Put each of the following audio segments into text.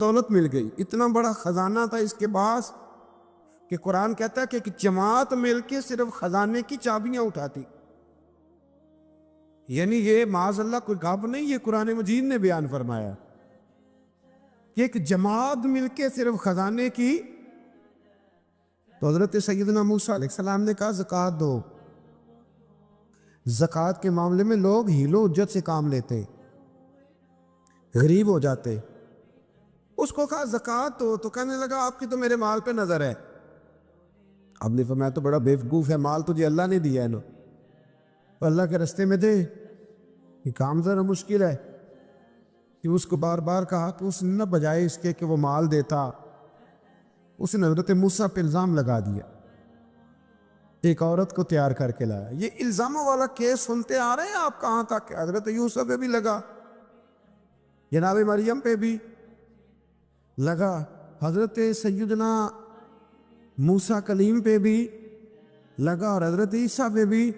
دولت مل گئی، اتنا بڑا خزانہ تھا اس کے پاس کہ قرآن کہتا ہے کہ ایک جماعت مل کے صرف خزانے کی چابیاں اٹھاتی. یعنی یہ معاذ اللہ کوئی گپ نہیں، یہ قرآن مجید نے بیان فرمایا کہ ایک جماعت مل کے صرف خزانے کی. تو حضرت سیدنا موسیٰ علیہ السلام نے کہا زکوٰۃ دو. زکوٰۃ کے معاملے میں لوگ ہیل و حجت سے کام لیتے، غریب ہو جاتے. اس کو کہا زکوٰۃ دو تو کہنے لگا آپ کی تو میرے مال پہ نظر ہے. اب نے فرمایا تو بڑا بیوقوف ہے، مال تجھے اللہ نے دیا ہے نا، اللہ کے رستے میں دے. یہ کام ذرا مشکل ہے کہ اس کو بار بار کہا تو اس نے نہ بجائے اس کے کہ وہ مال دیتا، اس نے حضرت موسیٰ پہ الزام لگا دیا. ایک عورت کو تیار کر کے لایا. یہ الزاموں والا کیس سنتے آ رہے ہیں آپ کہاں تک؟ حضرت یوسف پہ بھی لگا، جناب مریم پہ بھی لگا، حضرت سیدنا موسیٰ کلیم پہ بھی لگا، اور حضرت عیسیٰ پہ بھی.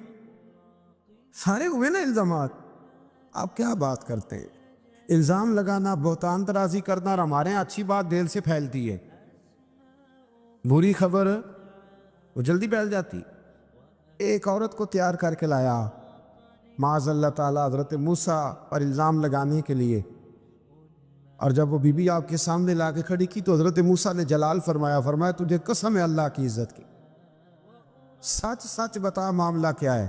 سارے ہوئے نا الزامات. آپ کیا بات کرتے ہیں؟ الزام لگانا، بہتان ترازی کرنا، اور ہمارے یہاں اچھی بات دل سے پھیلتی ہے، بری خبر وہ جلدی پھیل جاتی. ایک عورت کو تیار کر کے لایا معاذ اللہ تعالیٰ حضرت موسیٰ پر الزام لگانے کے لیے. اور جب وہ بی بی آپ کے سامنے لا کے کھڑی کی تو حضرت موسیٰ نے جلال فرمایا تجھے قسم ہے اللہ کی عزت کی، سچ سچ بتا معاملہ کیا ہے.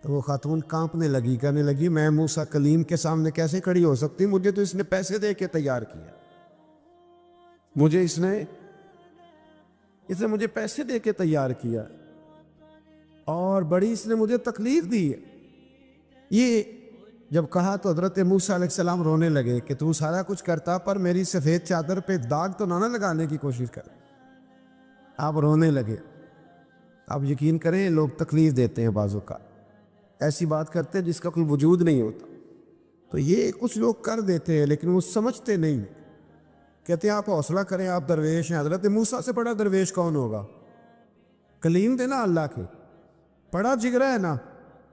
تو وہ خاتون کانپنے لگی، کہنے لگی میں موسیٰ کلیم کے سامنے کیسے کھڑی ہو سکتی؟ مجھے تو اس نے پیسے دے کے تیار کیا، مجھے اس نے مجھے پیسے دے کے تیار کیا، اور بڑی اس نے مجھے تکلیف دی ہے. یہ جب کہا تو حضرت موسیٰ علیہ السلام رونے لگے کہ تو سارا کچھ کرتا پر میری سفید چادر پہ داغ تو نہ لگانے کی کوشش کر. آپ رونے لگے. آپ یقین کریں لوگ تکلیف دیتے ہیں بعضوں کا، ایسی بات کرتے ہیں جس کا کوئی وجود نہیں ہوتا. تو یہ کچھ لوگ کر دیتے ہیں لیکن وہ سمجھتے نہیں. کہتے ہیں آپ حوصلہ کریں، آپ درویش ہیں. حضرت موسیٰ سے بڑا درویش کون ہوگا؟ کلیم تھے نا اللہ کے، بڑا جگرا ہے نا.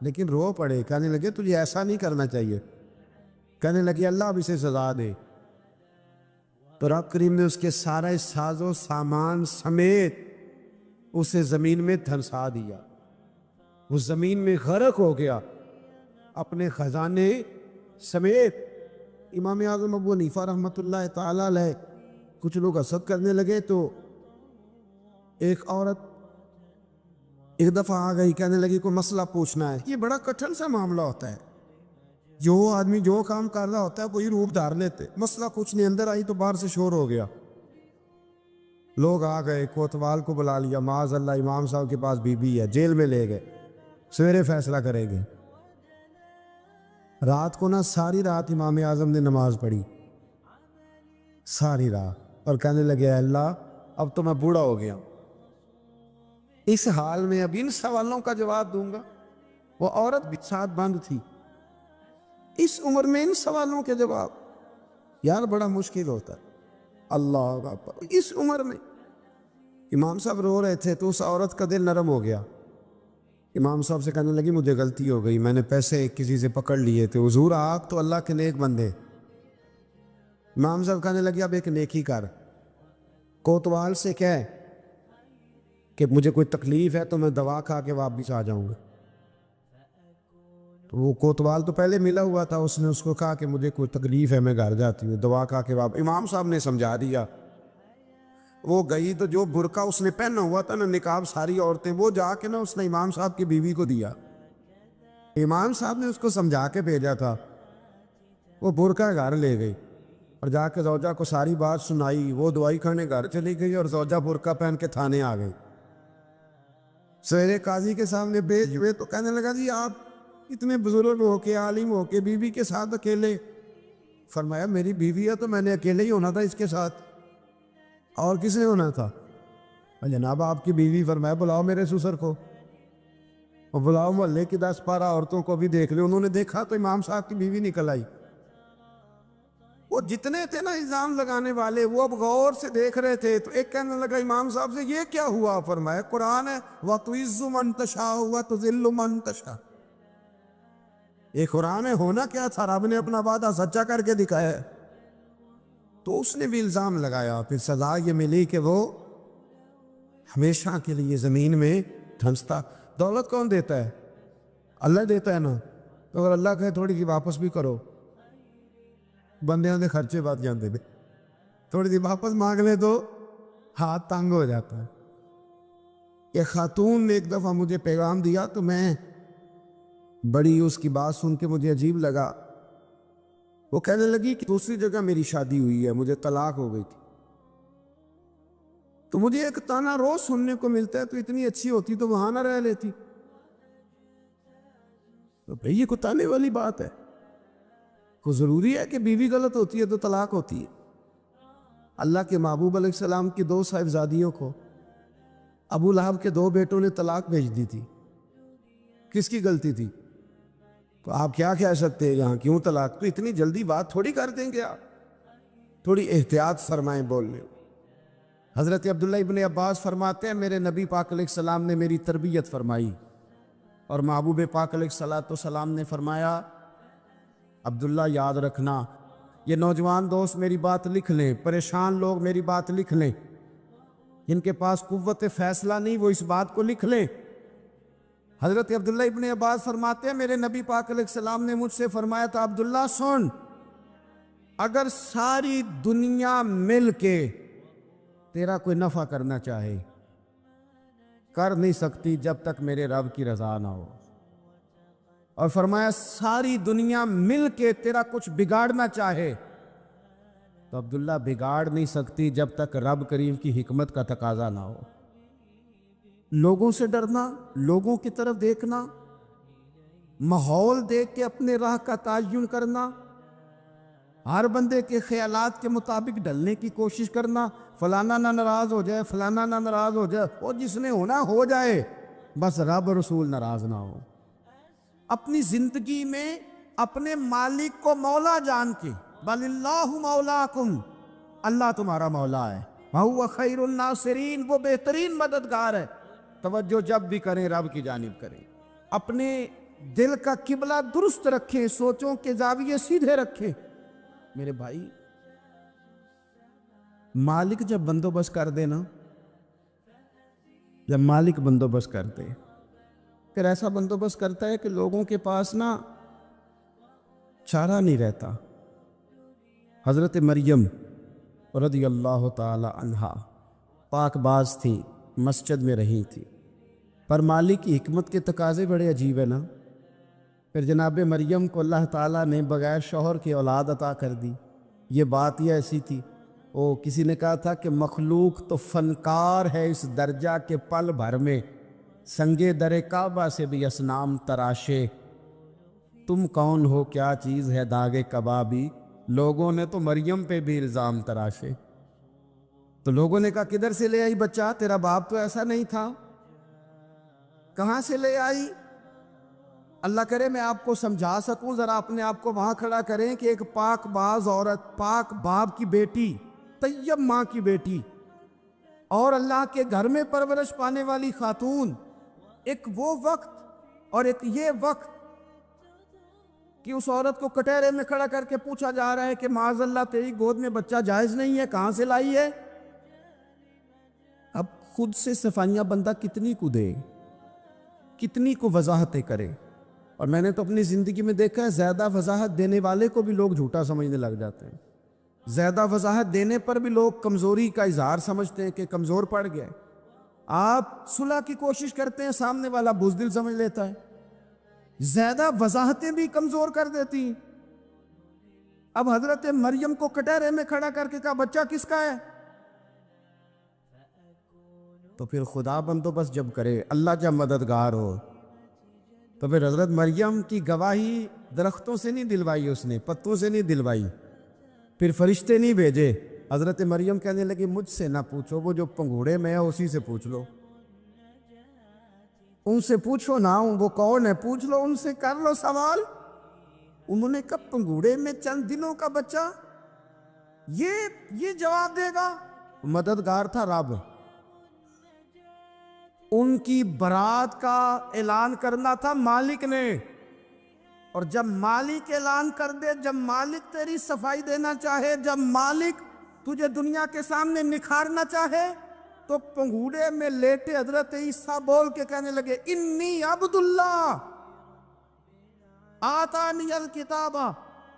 لیکن رو پڑے، کہنے لگے تجھے ایسا نہیں کرنا چاہیے. کہنے لگے اللہ اب اسے سزا دے. تو رب کریم نے اس کے سارے ساز و سامان سمیت اسے زمین میں دھنسا دیا. وہ زمین میں غرق ہو گیا اپنے خزانے سمیت. امام اعظم ابو حنیفہ رحمۃ اللہ تعالیٰ علیہ کچھ لوگ حسد کرنے لگے تو ایک عورت ایک دفعہ آ گئی، کہنے لگی کوئی مسئلہ پوچھنا ہے. یہ بڑا کٹھن سا معاملہ ہوتا ہے، جو آدمی جو کام کر رہا ہوتا ہے وہی روپ دھار لیتے. مسئلہ کچھ نہیں، اندر آئی تو باہر سے شور ہو گیا. لوگ آ گئے، کوتوال کو بلا لیا، معاذ اللہ امام صاحب کے پاس بی بی ہے، جیل میں لے گئے، سویرے فیصلہ کریں گے. رات کو ساری رات امام اعظم نے نماز پڑھی، ساری رات، اور کہنے لگے اے اللہ اب تو میں بوڑھا ہو گیا، اس حال میں اب ان سوالوں کا جواب دوں گا. وہ عورت بھی ساتھ بند تھی، اس عمر میں ان سوالوں کے جواب یار بڑا مشکل ہوتا ہے. اللہ اکبر. اس عمر میں امام صاحب رو رہے تھے تو اس عورت کا دل نرم ہو گیا. امام صاحب سے کہنے لگی مجھے غلطی ہو گئی، میں نے پیسے کسی سے پکڑ لیے تھے. حضور آپ تو اللہ کے نیک بندے. امام صاحب کہنے لگے اب ایک نیکی کر، کوتوال سے کہہ کہ مجھے کوئی تکلیف ہے تو میں دوا کھا کے واپس آ جاؤں گا. تو وہ کوتوال تو پہلے ملا ہوا تھا، اس نے اس کو کہا کہ مجھے کوئی تکلیف ہے میں گھر جاتی ہوں، دوا کھا کے واپس. امام صاحب نے سمجھا دیا. وہ گئی تو جو برقع اس نے پہنا ہوا تھا نا، نقاب ساری عورتیں، وہ جا کے اس نے امام صاحب کی بیوی کو دیا. امام صاحب نے اس کو سمجھا کے بھیجا تھا. وہ برقع گھر لے گئی اور جا کے زوجہ کو ساری بات سنائی. وہ دوائی کھانے گھر چلی گئی اور زوجہ برقع پہن کے تھانے آ گئی. سویرے قاضی کے سامنے بھیج ہوئے تو کہنے لگا جی آپ اتنے بزرگ ہو کے عالم ہو کے بیوی کے ساتھ اکیلے. فرمایا میری بیوی ہے تو میں نے اکیلے ہی ہونا تھا اس کے ساتھ، اور کس نے ہونا تھا؟ جناب آپ کی بیوی. فرمایا بلاؤ میرے سسر کو، اور بلاؤ محلے کی 10-12 عورتوں کو بھی دیکھ لے. انہوں نے دیکھا تو امام صاحب کی بیوی نکل آئی. وہ جتنے تھے نا الزام لگانے والے وہ اب غور سے دیکھ رہے تھے. تو ایک کہنے لگا امام صاحب سے یہ کیا ہوا؟ فرمایا قرآن ہے وَتُعِزُّ مَن تَشَاءُ وَتُذِلُّ مَن تَشَاءُ. یہ قرآن ہے. ہونا کیا تھا؟ رب نے اپنا وعدہ سچا کر کے دکھایا ہے. تو اس نے بھی الزام لگایا، پھر سزا یہ ملی کہ وہ ہمیشہ کے لیے زمین میں دھنستا۔ دولت کون دیتا ہے؟ اللہ دیتا ہے نا، تو اگر اللہ کہے تھوڑی سی واپس بھی کرو، بندیاں دے خرچے بات جانتے تھے، تھوڑی سی واپس مانگ لے تو ہاتھ تنگ ہو جاتا ہے۔ ایک خاتون نے ایک دفعہ مجھے پیغام دیا تو میں بڑی اس کی بات سن کے مجھے عجیب لگا۔ وہ کہنے لگی کہ دوسری جگہ میری شادی ہوئی ہے، مجھے طلاق ہو گئی تھی، تو مجھے ایک تانا روز سننے کو ملتا ہے تو اتنی اچھی ہوتی تو وہاں نہ رہ لیتی۔ تو بھئی یہ کتانے والی بات ہے، کو ضروری ہے کہ بیوی غلط ہوتی ہے تو طلاق ہوتی ہے؟ اللہ کے محبوب علیہ السلام کی 2 صاحبزادیوں کو ابو لہب کے 2 بیٹوں نے طلاق بھیج دی تھی، کس کی غلطی تھی؟ تو آپ کیا کہہ سکتے ہیں یہاں کیوں طلاق؟ تو اتنی جلدی بات تھوڑی کر دیں گے آپ، تھوڑی احتیاط فرمائیں بولنے۔ حضرت عبداللہ ابن عباس فرماتے ہیں میرے نبی پاک علیہ السلام نے میری تربیت فرمائی، اور محبوب پاک علیہ السلام نے فرمایا عبداللہ یاد رکھنا، یہ نوجوان دوست میری بات لکھ لیں، پریشان لوگ میری بات لکھ لیں، جن کے پاس قوت فیصلہ نہیں وہ اس بات کو لکھ لیں۔ حضرت عبداللہ ابن عباس فرماتے ہیں میرے نبی پاک علیہ السلام نے مجھ سے فرمایا تھا عبداللہ سن، اگر ساری دنیا مل کے تیرا کوئی نفع کرنا چاہے کر نہیں سکتی جب تک میرے رب کی رضا نہ ہو، اور فرمایا ساری دنیا مل کے تیرا کچھ بگاڑنا چاہے تو عبداللہ بگاڑ نہیں سکتی جب تک رب کریم کی حکمت کا تقاضا نہ ہو۔ لوگوں سے ڈرنا، لوگوں کی طرف دیکھنا، ماحول دیکھ کے اپنے راہ کا تعین کرنا، ہر بندے کے خیالات کے مطابق ڈھلنے کی کوشش کرنا، فلانا نہ ناراض ہو جائے، فلانا نہ ناراض ہو جائے، وہ جس نے ہونا ہو جائے، بس رب رسول ناراض نہ ہو۔ اپنی زندگی میں اپنے مالک کو مولا جان کے، بل اللہ مولاکم، اللہ تمہارا مولا ہے، وَهُوَ خَيْرُ النَّاصِرِينَ، وہ بہترین مددگار ہے۔ توجہ جب بھی کریں رب کی جانب کریں، اپنے دل کا قبلہ درست رکھیں، سوچوں کے زاویے سیدھے رکھیں۔ میرے بھائی مالک جب بندوبست کر دے نا، جب مالک بندوبست کر دے پھر ایسا بندوبست کرتا ہے کہ لوگوں کے پاس نا چارہ نہیں رہتا۔ حضرت مریم رضی اللہ تعالی عنہا پاک باز تھی، مسجد میں رہی تھی، پر مالک کی حکمت کے تقاضے بڑے عجیب ہیں نا۔ پھر جناب مریم کو اللہ تعالیٰ نے بغیر شوہر کی اولاد عطا کر دی۔ یہ بات یہ ایسی تھی، کسی نے کہا تھا کہ مخلوق تو فنکار ہے اس درجہ کے پل بھر میں سنگے در کعبہ سے بھی اصنام تراشے، تم کون ہو کیا چیز ہے داغ کبابی، لوگوں نے تو مریم پہ بھی الزام تراشے۔ تو لوگوں نے کہا کدھر سے لے آئی بچہ، تیرا باپ تو ایسا نہیں تھا، کہاں سے لے آئی؟ اللہ کرے میں آپ کو سمجھا سکوں، ذرا اپنے آپ کو وہاں کھڑا کریں کہ ایک پاک باز عورت، پاک باپ کی بیٹی، طیب ماں کی بیٹی، اور اللہ کے گھر میں پرورش پانے والی خاتون، ایک وہ وقت اور ایک یہ وقت کہ اس عورت کو کٹہرے میں کھڑا کر کے پوچھا جا رہا ہے کہ معاذ اللہ تیری گود میں بچہ جائز نہیں ہے، کہاں سے لائی ہے؟ اب خود سے صفائیاں بندہ کتنی کو دے، کتنی کو وضاحتیں کرے۔ اور میں نے تو اپنی زندگی میں دیکھا ہے زیادہ وضاحت دینے والے کو بھی لوگ جھوٹا سمجھنے لگ جاتے ہیں، زیادہ وضاحت دینے پر بھی لوگ کمزوری کا اظہار سمجھتے ہیں کہ کمزور پڑ گیا۔ آپ صلح کی کوشش کرتے ہیں، سامنے والا بزدل سمجھ لیتا ہے، زیادہ وضاحتیں بھی کمزور کر دیتی ہیں۔ اب حضرت مریم کو کٹہرے میں کھڑا کر کے کہا بچہ کس کا ہے؟ تو پھر خدا بندوبست جب کرے، اللہ جب مددگار ہو، تو پھر حضرت مریم کی گواہی درختوں سے نہیں دلوائی، اس نے پتوں سے نہیں دلوائی، پھر فرشتے نہیں بھیجے۔ حضرت مریم کہنے لگی مجھ سے نہ پوچھو، وہ جو پنگوڑے میں ہے اسی سے پوچھ لو، ان سے پوچھو نا، وہ کون ہے پوچھ لو، ان سے کر لو سوال۔ انہوں نے کہا پنگوڑے میں چند دنوں کا بچہ یہ جواب دے گا؟ مددگار تھا رب، ان کی برات کا اعلان کرنا تھا مالک نے، اور جب مالک اعلان کر دے، جب مالک تیری صفائی دینا چاہے، جب مالک تجھے دنیا کے سامنے نکھارنا چاہے تو پنگوڑے میں لیٹے حضرت عیسیٰ بول کے کہنے لگے انی عبداللہ آتانی الکتاب،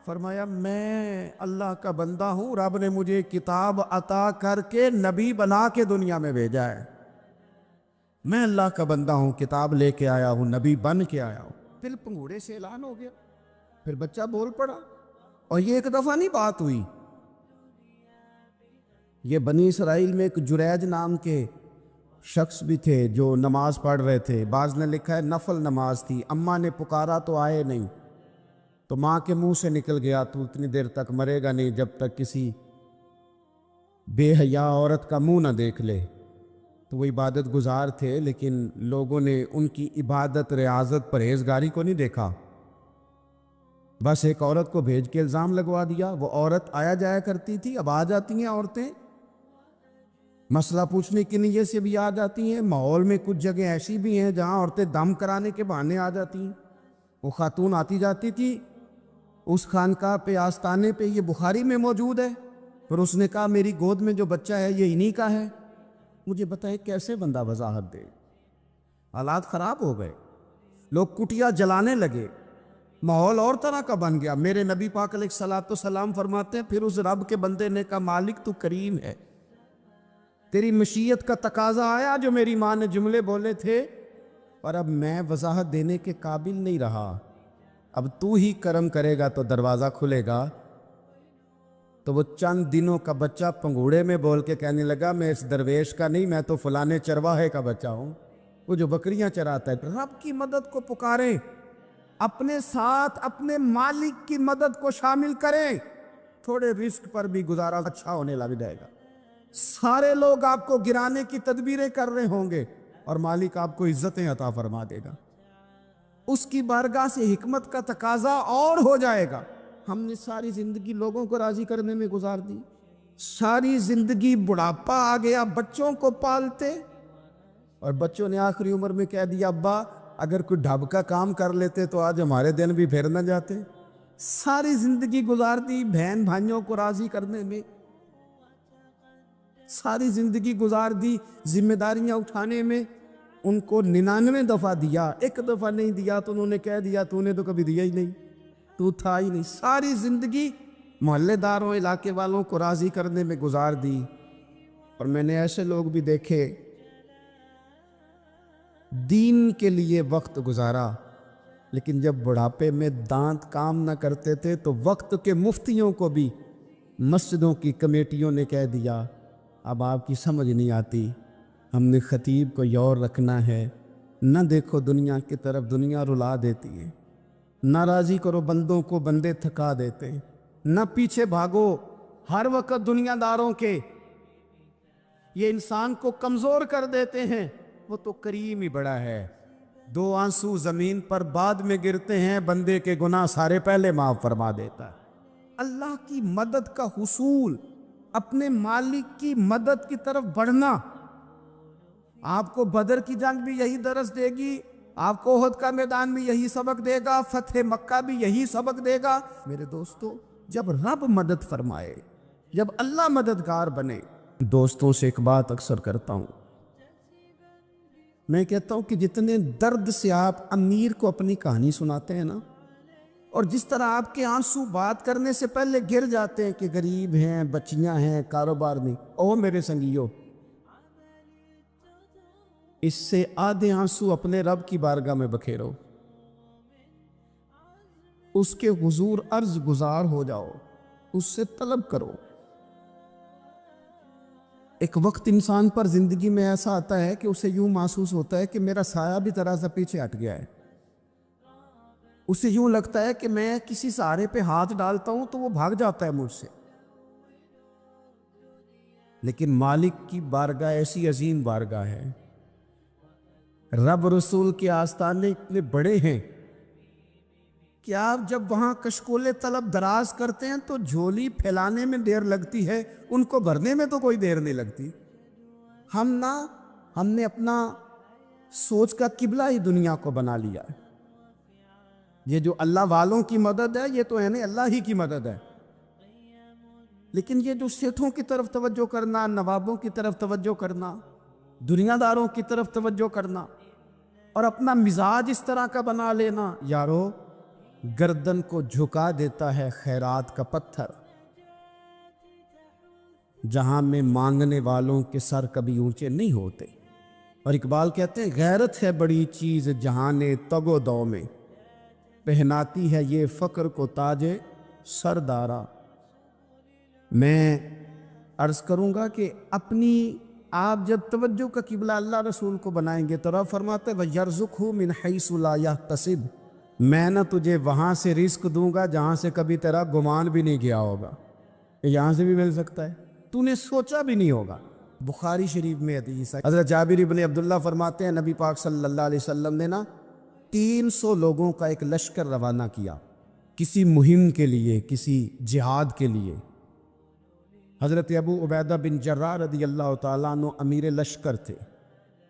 فرمایا میں اللہ کا بندہ ہوں، رب نے مجھے کتاب عطا کر کے نبی بنا کے دنیا میں بھیجا ہے، میں اللہ کا بندہ ہوں، کتاب لے کے آیا ہوں، نبی بن کے آیا ہوں۔ پھر پنگوڑے سے اعلان ہو گیا، پھر بچہ بول پڑا، اور یہ ایک دفعہ نہیں بات ہوئی۔ یہ بنی اسرائیل میں ایک جریج نام کے شخص بھی تھے جو نماز پڑھ رہے تھے، بعض نے لکھا ہے نفل نماز تھی، اماں نے پکارا تو آئے نہیں، تو ماں کے منہ سے نکل گیا تو اتنی دیر تک مرے گا نہیں جب تک کسی بے حیا عورت کا منہ نہ دیکھ لے۔ تو وہ عبادت گزار تھے، لیکن لوگوں نے ان کی عبادت، ریاضت، پرہیزگاری کو نہیں دیکھا، بس ایک عورت کو بھیج کے الزام لگوا دیا۔ وہ عورت آیا جایا کرتی تھی، اب آ جاتی ہیں عورتیں، مسئلہ پوچھنے کی نیت سے بھی آ جاتی ہیں۔ ماحول میں کچھ جگہ ایسی بھی ہیں جہاں عورتیں دم کرانے کے بہانے آ جاتی ہیں۔ وہ خاتون آتی جاتی تھی، اس خانقاہ پہ، آستانے پہ، یہ بخاری میں موجود ہے، پھر اس نے کہا میری گود میں جو بچہ ہے یہ انہی کا ہے۔ مجھے بتائیں کیسے بندہ وضاحت دے؟ حالات خراب ہو گئے، لوگ کٹیا جلانے لگے، ماحول اور طرح کا بن گیا۔ میرے نبی پاک علیہ الصلوۃ والسلام فرماتے ہیں پھر اس رب کے بندے نے کہا مالک تو کریم ہے، تیری مشیت کا تقاضا آیا جو میری ماں نے جملے بولے تھے، اور اب میں وضاحت دینے کے قابل نہیں رہا، اب تو ہی کرم کرے گا تو دروازہ کھلے گا۔ تو وہ چند دنوں کا بچہ پنگوڑے میں بول کے کہنے لگا میں اس درویش کا نہیں، میں تو فلانے چرواہے کا بچہ ہوں، وہ جو بکریاں چراتا ہے۔ رب کی مدد کو پکاریں، اپنے ساتھ اپنے مالک کی مدد کو شامل کریں، تھوڑے رزق پر بھی گزارا اچھا ہونے لگ جائے گا۔ سارے لوگ آپ کو گرانے کی تدبیریں کر رہے ہوں گے اور مالک آپ کو عزتیں عطا فرما دے گا، اس کی بارگاہ سے حکمت کا تقاضا اور ہو جائے گا۔ ہم نے ساری زندگی لوگوں کو راضی کرنے میں گزار دی، ساری زندگی بڑھاپا آ گیا بچوں کو پالتے، اور بچوں نے آخری عمر میں کہہ دیا ابا اگر کوئی ڈھب کا کام کر لیتے تو آج ہمارے دن بھی پھر نہ جاتے۔ ساری زندگی گزار دی بہن بھائیوں کو راضی کرنے میں، ساری زندگی گزار دی ذمہ داریاں اٹھانے میں، ان کو 99 دفعہ دیا، ایک دفعہ نہیں دیا تو انہوں نے کہہ دیا تو نے تو کبھی دیا ہی نہیں، تو تھا ہی نہیں۔ ساری زندگی محلے داروں، علاقے والوں کو راضی کرنے میں گزار دی۔ اور میں نے ایسے لوگ بھی دیکھے دین کے لیے وقت گزارا، لیکن جب بڑھاپے میں دانت کام نہ کرتے تھے تو وقت کے مفتیوں کو بھی مسجدوں کی کمیٹیوں نے کہہ دیا اب آپ کی سمجھ نہیں آتی، ہم نے خطیب کو یور رکھنا ہے، نہ دیکھو دنیا کی طرف، دنیا رلا دیتی ہے، نہ راضی کرو بندوں کو، بندے تھکا دیتے ہیں، نہ پیچھے بھاگو ہر وقت دنیا داروں کے، یہ انسان کو کمزور کر دیتے ہیں۔ وہ تو کریم ہی بڑا ہے، 2 آنسو زمین پر بعد میں گرتے ہیں، بندے کے گناہ سارے پہلے معاف فرما دیتا ہے۔ اللہ کی مدد کا حصول، اپنے مالک کی مدد کی طرف بڑھنا، آپ کو بدر کی جنگ بھی یہی درس دے گی، آپ کو احد کا میدان بھی یہی سبق دے گا، فتح مکہ بھی یہی سبق دے گا۔ میرے دوستو، جب رب مدد فرمائے، جب اللہ مددگار بنے، دوستوں سے ایک بات اکثر کرتا ہوں، میں کہتا ہوں کہ جتنے درد سے آپ امیر کو اپنی کہانی سناتے ہیں نا، اور جس طرح آپ کے آنسو بات کرنے سے پہلے گر جاتے ہیں کہ غریب ہیں، بچیاں ہیں، کاروبار نہیں، او میرے سنگیو، اس سے آدھے آنسو اپنے رب کی بارگاہ میں بکھیرو، اس کے حضور عرض گزار ہو جاؤ، اس سے طلب کرو۔ ایک وقت انسان پر زندگی میں ایسا آتا ہے کہ اسے یوں محسوس ہوتا ہے کہ میرا سایہ بھی ذرا سا پیچھے ہٹ گیا ہے، اسے یوں لگتا ہے کہ میں کسی سہارے پہ ہاتھ ڈالتا ہوں تو وہ بھاگ جاتا ہے مجھ سے، لیکن مالک کی بارگاہ ایسی عظیم بارگاہ ہے، رب رسول کے آستانے اتنے بڑے ہیں کہ آپ جب وہاں کشکول طلب دراز کرتے ہیں تو جھولی پھیلانے میں دیر لگتی ہے، ان کو بھرنے میں تو کوئی دیر نہیں لگتی۔ ہم نے اپنا سوچ کا قبلہ ہی دنیا کو بنا لیا ہے، یہ جو اللہ والوں کی مدد ہے یہ تو ہے نہیں، اللہ ہی کی مدد ہے، لیکن یہ جو سیٹھوں کی طرف توجہ کرنا، نوابوں کی طرف توجہ کرنا، دنیا داروں کی طرف توجہ کرنا اور اپنا مزاج اس طرح کا بنا لینا، یارو گردن کو جھکا دیتا ہے خیرات کا پتھر، جہاں میں مانگنے والوں کے سر کبھی اونچے نہیں ہوتے۔ اور اقبال کہتے ہیں غیرت ہے بڑی چیز جہان تگ و دو میں، پہناتی ہے یہ فقر کو تاج سردارا۔ میں عرض کروں گا کہ اپنی آپ جب توجہ کا قبلہ اللہ رسول کو بنائیں گے تو رب فرماتے ہیں وَيَرْزُقْهُ مِنْ حَيْثُ لَا يَحْتَسِبُ، میں نہ تجھے وہاں سے رزق دوں گا جہاں سے کبھی تیرا گمان بھی نہیں گیا ہوگا، کہ یہاں سے بھی مل سکتا ہے، تو نے سوچا بھی نہیں ہوگا۔ بخاری شریف میں حدیث ہے، حضرت جابر ابن عبداللہ فرماتے ہیں نبی پاک صلی اللہ علیہ وسلم نے 300 لوگوں کا ایک لشکر روانہ کیا کسی مہم کے لیے، کسی جہاد کے لیے۔ حضرت ابو عبیدہ بن جراح رضی اللہ تعالیٰ عنہ امیر لشکر تھے۔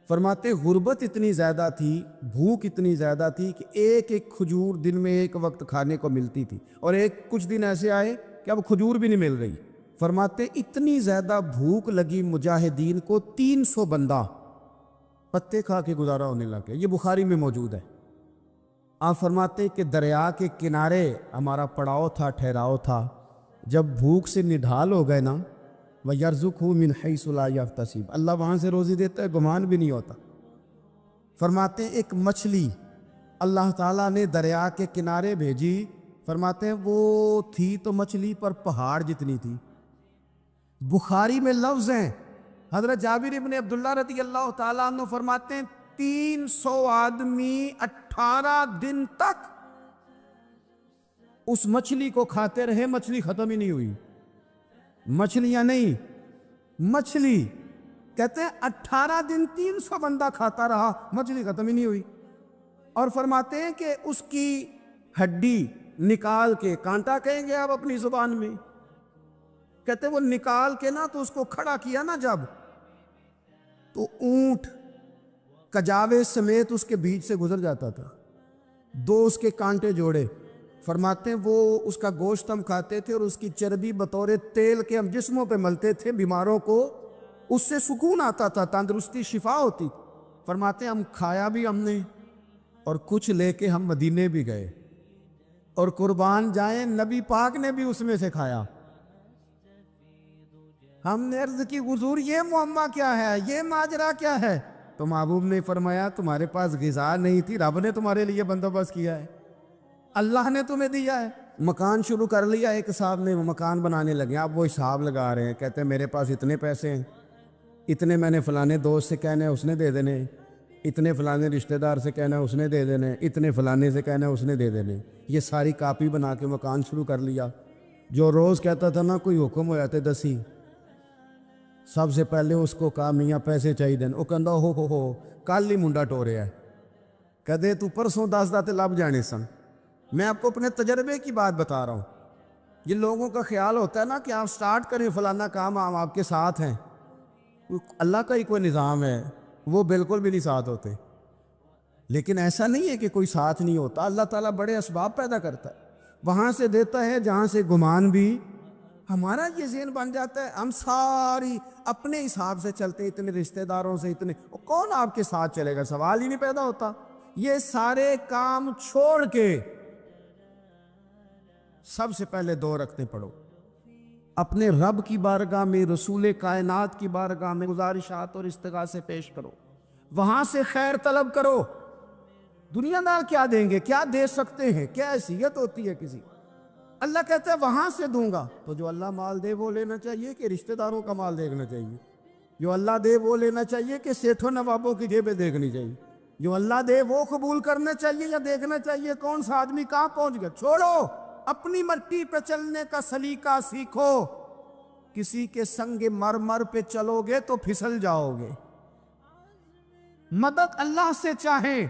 فرماتے غربت اتنی زیادہ تھی، بھوک اتنی زیادہ تھی کہ ایک ایک کھجور دن میں ایک وقت کھانے کو ملتی تھی، اور کچھ دن ایسے آئے کہ اب کھجور بھی نہیں مل رہی۔ فرماتے اتنی زیادہ بھوک لگی مجاہدین کو 300 بندہ پتے کھا کے گزارا ہونے لگے۔ یہ بخاری میں موجود ہے۔ آپ فرماتے کہ دریا کے کنارے ہمارا پڑاؤ تھا، ٹھہراؤ تھا، جب بھوک سے نڈھال ہو گئے نا وَيَرْزُقْهُ مِنْ حَيْثُ لَا يَحْتَسِبُ، اللہ وہاں سے روزی دیتا ہے، گمان بھی نہیں ہوتا۔ فرماتے ہیں ایک مچھلی اللہ تعالیٰ نے دریا کے کنارے بھیجی، فرماتے ہیں وہ تھی تو مچھلی پر پہاڑ جتنی تھی۔ بخاری میں لفظ ہیں، حضرت جابر ابن عبداللہ رضی اللہ تعالیٰ عنہ فرماتے ہیں 300 آدمی 18 دن تک اس مچھلی کو کھاتے رہے، مچھلی ختم ہی نہیں ہوئی۔ مچھلیاں نہیں، مچھلی کہتے ہیں 18 دن 300 بندہ کھاتا رہا، مچھلی ختم ہی نہیں ہوئی۔ اور فرماتے ہیں کہ اس کی ہڈی نکال کے، کانٹا کہیں گے آپ اپنی زبان میں، کہتے ہیں وہ نکال کے تو اس کو کھڑا کیا جب، تو اونٹ کجاوے سمیت اس کے بیچ سے گزر جاتا تھا، 2 اس کے کانٹے جوڑے۔ فرماتے ہیں وہ اس کا گوشت ہم کھاتے تھے اور اس کی چربی بطور تیل کے ہم جسموں پہ ملتے تھے، بیماروں کو اس سے سکون آتا تھا، تندرستی شفا ہوتی۔ فرماتے ہیں ہم کھایا بھی ہم نے، اور کچھ لے کے ہم مدینے بھی گئے، اور قربان جائیں نبی پاک نے بھی اس میں سے کھایا۔ ہم نے عرض کی حضور یہ معمہ کیا ہے، یہ ماجرا کیا ہے؟ تو محبوب نے فرمایا تمہارے پاس غذا نہیں تھی، رب نے تمہارے لیے بندوبست کیا ہے، اللہ نے تمہیں دیا ہے۔ مکان شروع کر لیا ایک صاحب نے، وہ مکان بنانے لگے، آپ وہ حساب لگا رہے ہیں، کہتے ہیں میرے پاس اتنے پیسے ہیں، اتنے میں نے فلانے دوست سے کہنا ہے اس نے دے دینے، اتنے فلانے رشتہ دار سے کہنا ہے اس نے دے دینے، اتنے فلانے سے کہنا ہے اس نے دے دینے۔ یہ ساری کاپی بنا کے مکان شروع کر لیا۔ جو روز کہتا تھا کوئی حکم ہو جاتے 10 ہی، سب سے پہلے اس کو کہا میاں پیسے چاہیے دین، وہ کہندا ہو کل ہی منڈا ٹوریا ہے، کہتے تو پرسوں 10 داتے لب جانے سن۔ میں آپ کو اپنے تجربے کی بات بتا رہا ہوں۔ یہ لوگوں کا خیال ہوتا ہے کہ آپ سٹارٹ کریں فلانا کام، ہم آپ کے ساتھ ہیں، اللہ کا ہی کوئی نظام ہے، وہ بالکل بھی نہیں ساتھ ہوتے۔ لیکن ایسا نہیں ہے کہ کوئی ساتھ نہیں ہوتا، اللہ تعالیٰ بڑے اسباب پیدا کرتا ہے، وہاں سے دیتا ہے جہاں سے گمان بھی ہمارا یہ ذہن بن جاتا ہے، ہم ساری اپنے حساب سے چلتے ہیں، اتنے رشتہ داروں سے، اتنے کون آپ کے ساتھ چلے گا، سوال ہی نہیں پیدا ہوتا۔ یہ سارے کام چھوڑ کے سب سے پہلے 2 رکعتیں پڑھو، اپنے رب کی بارگاہ میں، رسول کائنات کی بارگاہ میں گزارشات اور استغاثے پیش کرو، وہاں سے خیر طلب کرو۔ دنیا دار کیا دیں گے، کیا دے سکتے ہیں، کیا حیثیت ہوتی ہے کسی، اللہ کہتا ہے وہاں سے دوں گا۔ تو جو اللہ مال دے وہ لینا چاہیے کہ رشتہ داروں کا مال دیکھنا چاہیے؟ جو اللہ دے وہ لینا چاہیے کہ سیٹھوں نوابوں کی جیبیں دیکھنی چاہیے؟ جو اللہ دے وہ قبول کرنا چاہیے یا دیکھنا چاہیے کون سا آدمی کہاں پہنچ گیا؟ چھوڑو، اپنی مٹی پہ چلنے کا سلیقہ سیکھو۔ کسی کے سنگ مرمر پہ چلو گے تو پھسل جاؤ گے۔ مدد اللہ سے چاہیں،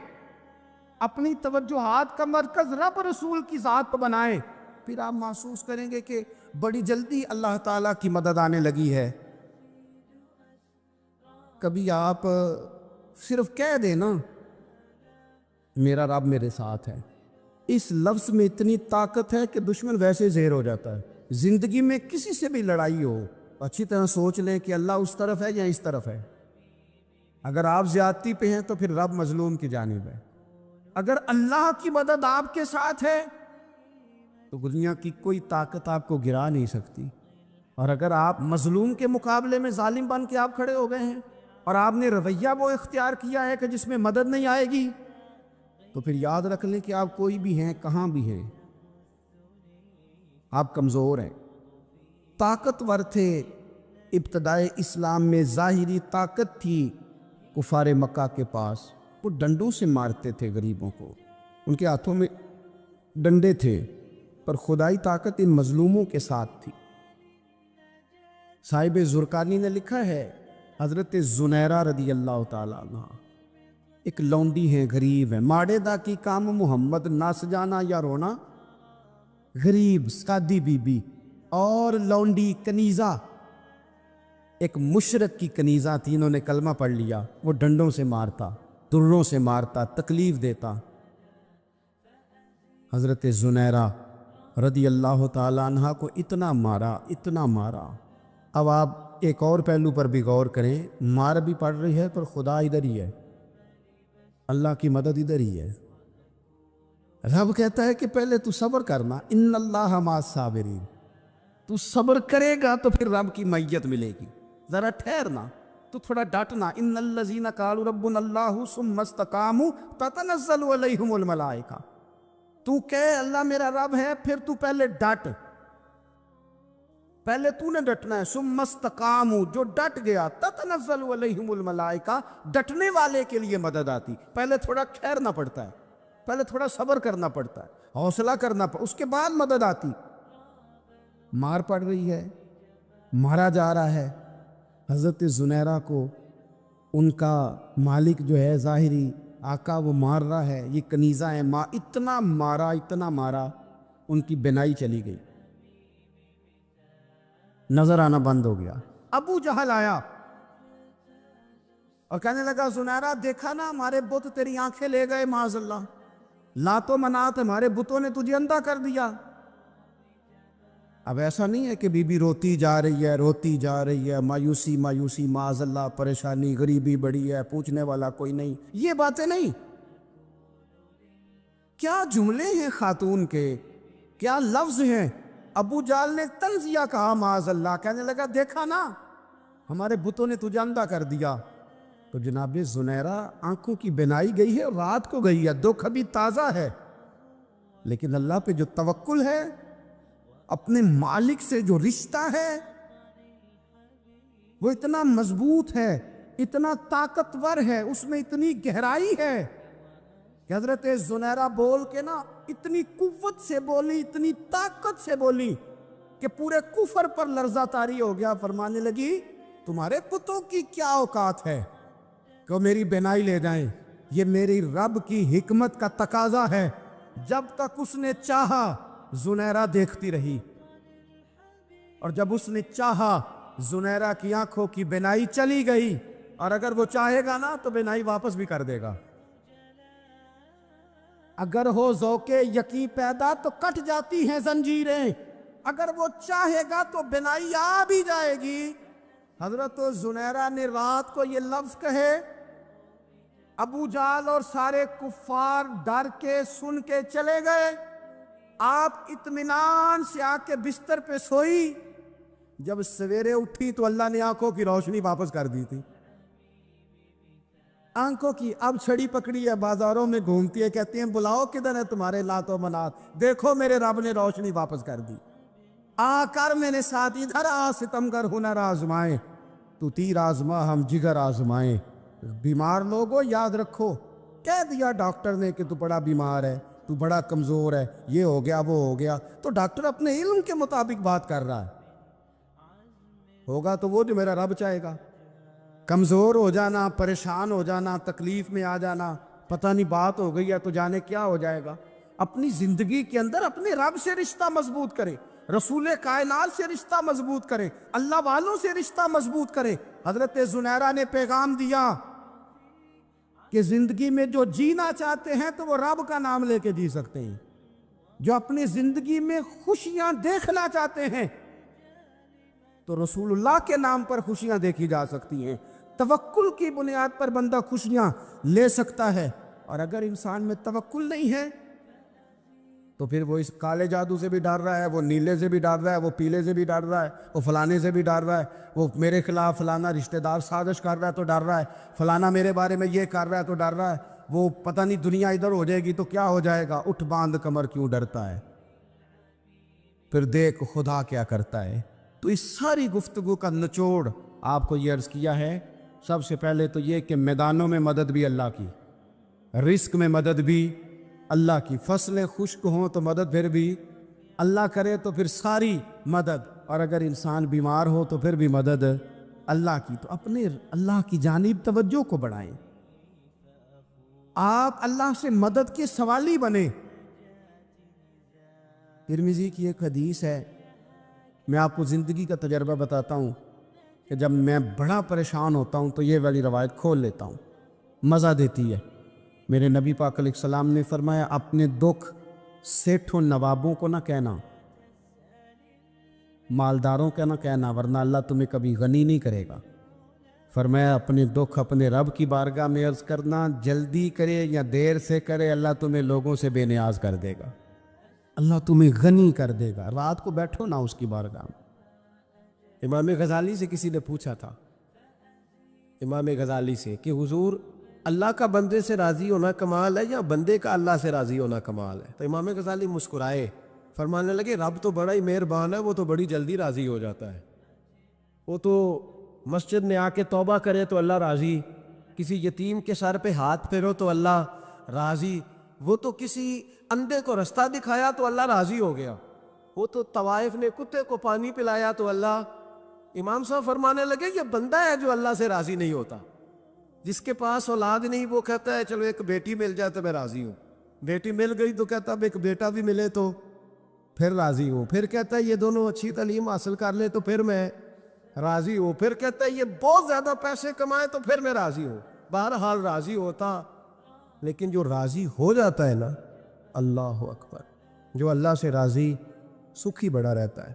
اپنی توجہات کا مرکز رب رسول کی ذات پر بنائیں، پھر آپ محسوس کریں گے کہ بڑی جلدی اللہ تعالیٰ کی مدد آنے لگی ہے۔ کبھی آپ صرف کہہ دیں میرا رب میرے ساتھ ہے، اس لفظ میں اتنی طاقت ہے کہ دشمن ویسے زہر ہو جاتا ہے۔ زندگی میں کسی سے بھی لڑائی ہو تو اچھی طرح سوچ لیں کہ اللہ اس طرف ہے یا اس طرف ہے۔ اگر آپ زیادتی پہ ہیں تو پھر رب مظلوم کی جانب ہے۔ اگر اللہ کی مدد آپ کے ساتھ ہے تو دنیا کی کوئی طاقت آپ کو گرا نہیں سکتی، اور اگر آپ مظلوم کے مقابلے میں ظالم بن کے آپ کھڑے ہو گئے ہیں اور آپ نے رویہ وہ اختیار کیا ہے کہ جس میں مدد نہیں آئے گی، تو پھر یاد رکھ لیں کہ آپ کوئی بھی ہیں، کہاں بھی ہیں، آپ کمزور ہیں۔ طاقتور تھے ابتدائے اسلام میں، ظاہری طاقت تھی کفار مکہ کے پاس، وہ ڈنڈوں سے مارتے تھے غریبوں کو، ان کے ہاتھوں میں ڈنڈے تھے، پر خدائی طاقت ان مظلوموں کے ساتھ تھی۔ صاحب زرقانی نے لکھا ہے، حضرت زنیرہ رضی اللہ تعالیٰ عنہ ایک لونڈی ہیں، غریب ہیں، ماڑے دا کی کام محمد نہ سجانا یا رونا، غریب سادی بی بی اور لونڈی کنیزہ، ایک مشرک کی کنیزہ تھی، انہوں نے کلمہ پڑھ لیا، وہ ڈنڈوں سے مارتا، دروں سے مارتا، تکلیف دیتا۔ حضرت زنیرہ رضی اللہ تعالیٰ عنہ کو اتنا مارا، اتنا مارا۔ اب آپ ایک اور پہلو پر بھی غور کریں، مار بھی پڑ رہی ہے پر خدا ادھر ہی ہے، اللہ کی مدد ادھر ہی ہے۔ رب کہتا ہے کہ پہلے تو صبر کرنا، ان اللہ مع الصابرین، تو صبر کرے گا تو پھر رب کی معیت ملے گی، ذرا ٹھہرنا، تو تھوڑا ڈٹنا۔ ان الذین قالوا ربنا اللہ ثم استقاموا تتنزل علیہم الملائکہ، تو کہے اللہ میرا رب ہے، پھر تو پہلے ڈٹ، پہلے تو نے ڈٹنا ہے۔ ثم استقاموا، جو ڈٹ گیا، تتنزل علیہم الملائکہ، ڈٹنے والے کے لیے مدد آتی، پہلے تھوڑا ٹھہرنا پڑتا ہے، پہلے تھوڑا صبر کرنا پڑتا ہے، حوصلہ کرنا پڑتا ہے، اس کے بعد مدد آتی۔ مار پڑ رہی ہے، مارا جا رہا ہے، حضرت زنیرہ کو ان کا مالک جو ہے ظاہری آقا وہ مار رہا ہے، یہ کنیزہ ہے، اتنا مارا، اتنا مارا، ان کی بینائی چلی گئی، نظر آنا بند ہو گیا۔ ابو جہل آیا اور کہنے لگا زنیرہ دیکھا نا ہمارے بت تیری آنکھیں لے گئے، معاذ اللہ، لات و منات ہمارے بتوں نے تجھے اندھا کر دیا۔ اب ایسا نہیں ہے کہ بی بی روتی جا رہی ہے، روتی جا رہی ہے، مایوسی مایوسی، معاذ اللہ، پریشانی، غریبی بڑی ہے، پوچھنے والا کوئی نہیں، یہ باتیں نہیں۔ کیا جملے ہیں خاتون کے، کیا لفظ ہیں۔ ابو جہل نے تنزیہ کہا، معاذ اللہ، کہنے لگا دیکھا نا ہمارے بتوں نے تجھے اندھا کر دیا۔ تو جناب زنیرہ آنکھوں کی بینائی گئی ہے، رات کو گئی ہے، دکھ ابھی تازہ ہے، لیکن اللہ پہ جو توکل ہے، اپنے مالک سے جو رشتہ ہے، وہ اتنا مضبوط ہے، اتنا طاقتور ہے، اس میں اتنی گہرائی ہے کہ حضرت زنیرہ بول کے نا اتنی قوت سے بولی، اتنی طاقت سے بولی کہ پورے کفر پر لرزہ طاری ہو گیا۔ فرمانے لگی تمہارے پتوں کی کیا اوقات ہے کہ وہ میری بینائی لے جائیں، یہ میری رب کی حکمت کا تقاضا ہے۔ جب تک اس نے چاہا زنیرہ دیکھتی رہی، اور جب اس نے چاہا زنیرہ کی آنکھوں کی بینائی چلی گئی، اور اگر وہ چاہے گا نا تو بینائی واپس بھی کر دے گا۔ اگر ہو ذوق یقین پیدا تو کٹ جاتی ہیں زنجیریں، اگر وہ چاہے گا تو بینائی آ بھی جائے گی۔ حضرت زنیرہ نے رات کو یہ لفظ کہے، ابو جہل اور سارے کفار ڈر کے سن کے چلے گئے، آپ اطمینان سے آ کے بستر پہ سوئی۔ جب سویرے اٹھی تو اللہ نے آنکھوں کی روشنی واپس کر دی تھی، آنکھوں کی۔ اب چھڑی پکڑی ہے، بازاروں میں گھومتی ہے، کہتی ہیں بلاؤ کدھر ہے تمہارے لات و منات، دیکھو میرے رب نے روشنی واپس کر دی۔ آ کر میرے ساتھ ادھر آ، ستمگر ہنر آزمائے، تو تیر آزما ہم جگر آزمائے۔ بیمار لوگوں یاد رکھو، کہہ دیا ڈاکٹر نے کہ تو بڑا بیمار ہے، تو بڑا کمزور ہے، یہ ہو گیا وہ ہو گیا، تو ڈاکٹر اپنے علم کے مطابق بات کر رہا ہے، ہوگا تو وہ جو میرا رب چاہے گا۔ کمزور ہو جانا، پریشان ہو جانا، تکلیف میں آ جانا، پتہ نہیں بات ہو گئی ہے تو جانے کیا ہو جائے گا۔ اپنی زندگی کے اندر اپنے رب سے رشتہ مضبوط کرے، رسول کائنات سے رشتہ مضبوط کرے، اللہ والوں سے رشتہ مضبوط کرے۔ حضرت زنیرہ نے پیغام دیا کہ زندگی میں جو جینا چاہتے ہیں تو وہ رب کا نام لے کے جی سکتے ہیں، جو اپنی زندگی میں خوشیاں دیکھنا چاہتے ہیں تو رسول اللہ کے نام پر خوشیاں دیکھی جا سکتی ہیں. توکل کی بنیاد پر بندہ خوشیاں لے سکتا ہے. اور اگر انسان میں توکل نہیں ہے تو پھر وہ اس کالے جادو سے بھی ڈر رہا ہے, وہ نیلے سے بھی ڈر رہا ہے, وہ پیلے سے بھی ڈر رہا ہے, وہ فلانے سے بھی ڈر رہا ہے, وہ میرے خلاف فلانا رشتہ دار سازش کر رہا ہے تو ڈر رہا ہے, فلانا میرے بارے میں یہ کر رہا ہے تو ڈر رہا ہے, وہ پتہ نہیں دنیا ادھر ہو جائے گی تو کیا ہو جائے گا, اٹھ باندھ کمر کیوں ڈرتا ہے. پھر دیکھ خدا کیا کرتا ہے. تو اس ساری گفتگو کا نچوڑ آپ کو یہ عرض کیا ہے. سب سے پہلے تو یہ کہ میدانوں میں مدد بھی اللہ کی, رزق میں مدد بھی اللہ کی, فصلیں خشک ہوں تو مدد پھر بھی اللہ کرے تو پھر ساری مدد, اور اگر انسان بیمار ہو تو پھر بھی مدد اللہ کی. تو اپنے اللہ کی جانب توجہ کو بڑھائیں, آپ اللہ سے مدد کے سوالی بنیں. ترمذی کی ایک حدیث ہے, میں آپ کو زندگی کا تجربہ بتاتا ہوں کہ جب میں بڑا پریشان ہوتا ہوں تو یہ والی روایت کھول لیتا ہوں, مزہ دیتی ہے. میرے نبی پاک علیہ السلام نے فرمایا اپنے دکھ سیٹھوں نوابوں کو نہ کہنا, مالداروں کا نہ کہنا, ورنہ اللہ تمہیں کبھی غنی نہیں کرے گا. فرمایا اپنے دکھ اپنے رب کی بارگاہ میں عرض کرنا, جلدی کرے یا دیر سے کرے اللہ تمہیں لوگوں سے بے نیاز کر دے گا, اللہ تمہیں غنی کر دے گا. رات کو بیٹھو نہ اس کی بارگاہ میں. امام غزالی سے کسی نے پوچھا تھا, امام غزالی سے, کہ حضور اللہ کا بندے سے راضی ہونا کمال ہے یا بندے کا اللہ سے راضی ہونا کمال ہے؟ تو امام غزالی مسکرائے, فرمانے لگے رب تو بڑا ہی مہربان ہے, وہ تو بڑی جلدی راضی ہو جاتا ہے. وہ تو مسجد میں آ کے توبہ کرے تو اللہ راضی, کسی یتیم کے سر پہ ہاتھ پھیرو تو اللہ راضی, وہ تو کسی اندھے کو رستہ دکھایا تو اللہ راضی ہو گیا, وہ تو طوائف نے کتے کو پانی پلایا تو اللہ. امام صاحب فرمانے لگے یہ بندہ ہے جو اللہ سے راضی نہیں ہوتا. جس کے پاس اولاد نہیں وہ کہتا ہے چلو ایک بیٹی مل جائے تو میں راضی ہوں, بیٹی مل گئی تو کہتا اب ایک بیٹا بھی ملے تو پھر راضی ہوں, پھر کہتا ہے یہ دونوں اچھی تعلیم حاصل کر لے تو پھر میں راضی ہوں, پھر کہتا ہے یہ بہت زیادہ پیسے کمائے تو پھر میں راضی ہوں. بہرحال راضی ہوتا, لیکن جو راضی ہو جاتا ہے نا, اللہ اکبر, جو اللہ سے راضی سکھی بڑا رہتا ہے,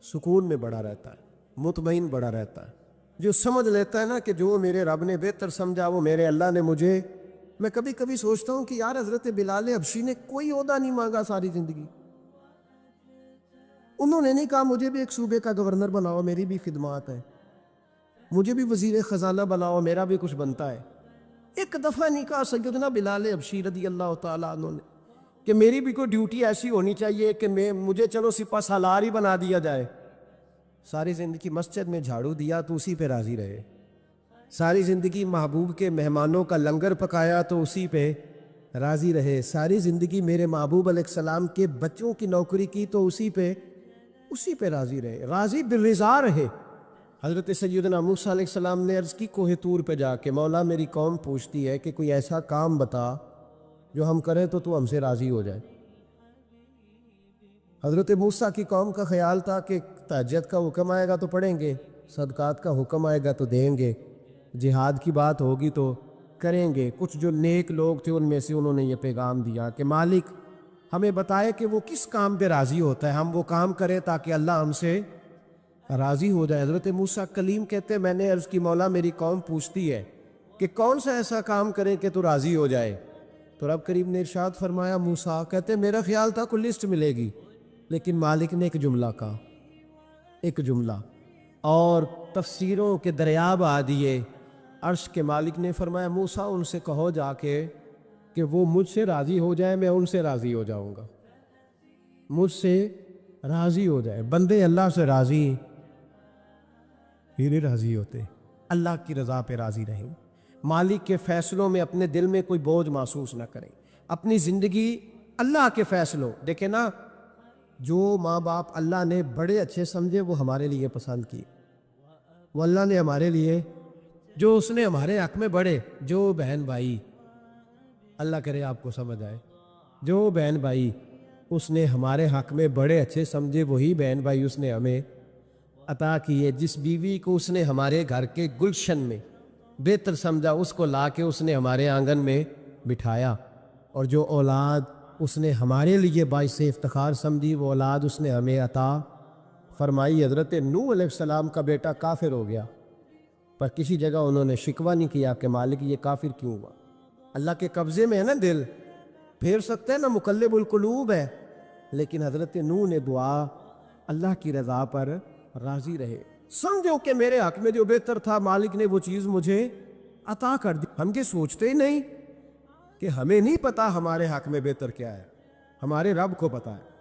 سکون میں بڑا رہتا ہے, مطمئن بڑا رہتا ہے. جو سمجھ لیتا ہے نا کہ جو میرے رب نے بہتر سمجھا وہ میرے اللہ نے مجھے. میں کبھی کبھی سوچتا ہوں کہ یار حضرت بلال حبشی نے کوئی عہدہ نہیں مانگا ساری زندگی, انہوں نے نہیں کہا مجھے بھی ایک صوبے کا گورنر بناؤ میری بھی خدمات ہے, مجھے بھی وزیر خزانہ بناؤ میرا بھی کچھ بنتا ہے. ایک دفعہ نہیں کہا سیدنا بلال حبشی رضی اللہ تعالیٰ عنہ نے کہ میری بھی کوئی ڈیوٹی ایسی ہونی چاہیے کہ مجھے چلو سپہ سالار ہی بنا دیا جائے. ساری زندگی مسجد میں جھاڑو دیا تو اسی پہ راضی رہے, ساری زندگی محبوب کے مہمانوں کا لنگر پکایا تو اسی پہ راضی رہے, ساری زندگی میرے محبوب علیہ السلام کے بچوں کی نوکری کی تو اسی پہ راضی رہے, راضی بالرضا رہے. حضرت سیدنا موسیٰ علیہ السلام نے عرض کی کوہ طور پہ جا کے, مولا میری قوم پوچھتی ہے کہ کوئی ایسا کام بتا جو ہم کریں تو ہم سے راضی ہو جائے. حضرت موسیٰ کی قوم کا خیال تھا کہ تہجد کا حکم آئے گا تو پڑھیں گے, صدقات کا حکم آئے گا تو دیں گے, جہاد کی بات ہوگی تو کریں گے. کچھ جو نیک لوگ تھے ان میں سے انہوں نے یہ پیغام دیا کہ مالک ہمیں بتائے کہ وہ کس کام پہ راضی ہوتا ہے, ہم وہ کام کریں تاکہ اللہ ہم سے راضی ہو جائے. حضرت موسیٰ کلیم کہتے ہیں میں نے عرض کی مولا میری قوم پوچھتی ہے کہ کون سا ایسا کام کریں کہ تو راضی ہو جائے. تو رب کریم نے ارشاد فرمایا موسیٰ کہتے میرا خیال تھا کوئی لسٹ ملے گی, لیکن مالک نے ایک جملہ کہا, ایک جملہ, اور تفسیروں کے دریاب آ دیے. عرش کے مالک نے فرمایا موسیٰ ان سے کہو جا کے کہ وہ مجھ سے راضی ہو جائے, میں ان سے راضی ہو جاؤں گا, مجھ سے راضی ہو جائے. بندے اللہ سے راضی ہی نہیں راضی ہوتے, اللہ کی رضا پہ راضی رہیں, مالک کے فیصلوں میں اپنے دل میں کوئی بوجھ محسوس نہ کریں, اپنی زندگی اللہ کے فیصلوں. دیکھیں نا جو ماں باپ اللہ نے بڑے اچھے سمجھے وہ ہمارے لیے پسند کی, وہ اللہ نے ہمارے لیے جو اس نے ہمارے حق میں بڑے, جو بہن بھائی اللہ کرے آپ کو سمجھ آئے, جو بہن بھائی اس نے ہمارے حق میں بڑے اچھے سمجھے وہی بہن بھائی اس نے ہمیں عطا کیے. جس بیوی کو اس نے ہمارے گھر کے گلشن میں بہتر سمجھا اس کو لا کے اس نے ہمارے آنگن میں بٹھایا, اور جو اولاد اس نے ہمارے لیے باعث افتخار سمجھی، وہ اولاد اس نے ہمیں عطا فرمائی۔ حضرت نوح علیہ السلام کا بیٹا کافر ہو گیا، پر کسی جگہ انہوں نے شکوہ نہیں کیا کہ مالک یہ کافر کیوں ہوا۔ اللہ کے قبضے میں ہے نا دل، پھیر سکتے ہیں نا، مقلب القلوب ہے، لیکن حضرت نوح نے دعا اللہ کی رضا پر راضی رہے، سمجھو کہ میرے حق میں جو بہتر تھا مالک نے وہ چیز مجھے عطا کر دی۔ ہم یہ سوچتے ہی نہیں کہ ہمیں نہیں پتا ہمارے حق میں بہتر کیا ہے، ہمارے رب کو پتا ہے۔